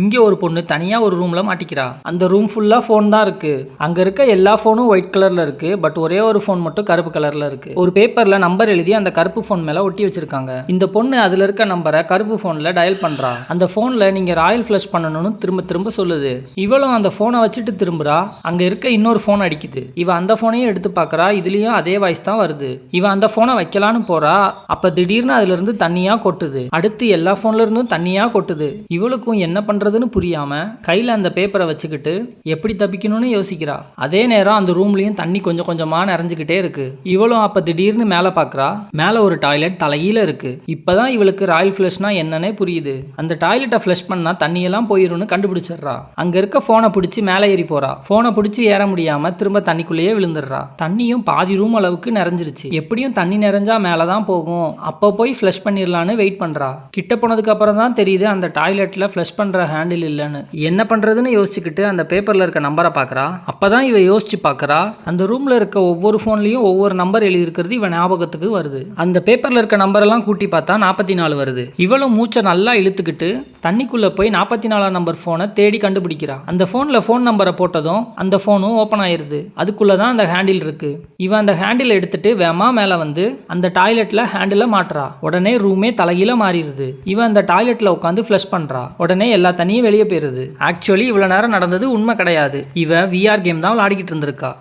இங்கே ஒரு பொண்ணு தனியாக ஒரு ரூமில் மாட்டிக்கிறா. அந்த ரூம் ஃபுல்லாக ஃபோன் தான் இருக்குது. அங்கே இருக்க எல்லா ஃபோனும் ஒயிட் கலரில் இருக்குது. பட் ஒரே ஒரு ஃபோன் மட்டும் கருப்பு கலரில் இருக்குது. ஒரு பேப்பரில் நம்பர் எழுதி அந்த கருப்பு ஃபோன் மேலே ஒட்டி வச்சிருக்காங்க. இந்த பொண்ணு அதில் இருக்க நம்பரை கருப்பு ஃபோனில் டயல் பண்ணுறா. அந்த ஃபோனில் நீங்கள் ராயல் ஃப்ளஷ் பண்ணணும்னு திரும்ப திரும்ப சொல்லுது. இவளும் அந்த ஃபோனை வச்சுட்டு திரும்புறா. அங்கே இருக்க இன்னொரு ஃபோன் அடிக்குது. இவ அந்த ஃபோனையும் எடுத்து பார்க்குறா. இதுலேயும் அதே வாய்ஸ் தான் வருது. இவன் அந்த ஃபோனை வைக்கலான்னு போறா. அப்போ திடீர்னு அதுலேருந்து தண்ணியாக கொட்டுது. அடுத்து எல்லா ஃபோன்ல இருந்தும் தண்ணியாக கொட்டுது. இவளுக்கும் என்ன பண்ணுறதுன்னு புரியாமல் கையில் அந்த பேப்பரை வச்சுக்கிட்டு எப்படி தப்பிக்கணும்னு யோசிக்கிறா. அதே நேரம் அந்த ரூம்லேயும் தண்ணி கொஞ்சம் கொஞ்சமாக நிறைஞ்சிக்கிட்டே இருக்கு. இவளும் அப்போ திடீர்னு மேலே பார்க்குறா. மேலே ஒரு டாய்லெட் தலைகீழ இருக்கு. இப்போதான் இவளுக்கு ராயல் ஃப்ளஷ்னா என்னன்னே புரியுது. அந்த டாய்லெட்டை ஃப்ளஷ் பண்ணால் தண்ணியெல்லாம் போயிரும்னு கண்டுபிடிச்சிடுறா. அங்கே இருக்க ஃபோனை பிடிச்சி மேலே ஏறி போறா. ஃபோனை பிடிச்சி ஏற முடியாமல் திரும்ப தண்ணிக்குள்ளேயே விழுந்துடுறா. தண்ணியும் பாதி ரூம் அளவுக்கு நிறைஞ்சிருச்சு. எப்படியும் தண்ணி நிறைஞ்சா மேலே தான் போகும். அப்போ போய் ஃப்ளஷ் பண்ணிடலான்னு வெயிட் பண்ணுறா. கிட்ட போனதுக்கு அப்புறம் தான் தெரியுது அந்த டாய்லெட்டில் ஃப்ளஷ் பண்ணுற ஹேண்டில் இல்லைன்னு. என்ன பண்ணுறதுன்னு யோசிச்சுக்கிட்டு அந்த பேப்பரில் இருக்க நம்பரை பார்க்குறா. அப்போ தான் இவ யோசிச்சு பார்க்குறா. அந்த ரூமில் இருக்க ஒவ்வொரு ஃபோன்லேயும் ஒவ்வொரு நம்பர் எழுதியிருக்கிறது இவன் ஞாபகத்துக்கு வருது. அந்த பேப்பரில் இருக்க நம்பரெல்லாம் கூட்டி பார்த்தா 44 வருது. இவளும் மூச்சை நல்லா இழுத்துக்கிட்டு தண்ணிக்குள்ளே போய் 44 நம்பர் ஃபோனை தேடி கண்டுபிடிக்கிறா. அந்த ஃபோனில் ஃபோன் நம்பரை போட்டதும் அந்த ஃபோனும் ஓப்பன் ஆயிடுது. அதுக்குள்ளே தான் அந்த ஹேண்டில் இருக்கு. இவன் அந்த ஹேண்டில் எடுத்துட்டு வேமா மேலே வந்து அந்த டாய்லெட்டில் ஹேண்டில் மாட்டுறா. உடனே ரூமே தலைகீழ மாறிடுது. இவன் அந்த டாய்லெட்டில் உட்காந்து ஃப்ளஷ் பண்ணுறா. உடனே எல்லா தண்ணியும் வெளியே போயிருது. ஆக்சுவலி இவ்வளோ நேரம் நடந்தது உண்மை கிடையாது. இவ VR கேம் தான் விளையாடிக்கிட்டு இருந்திருக்கா.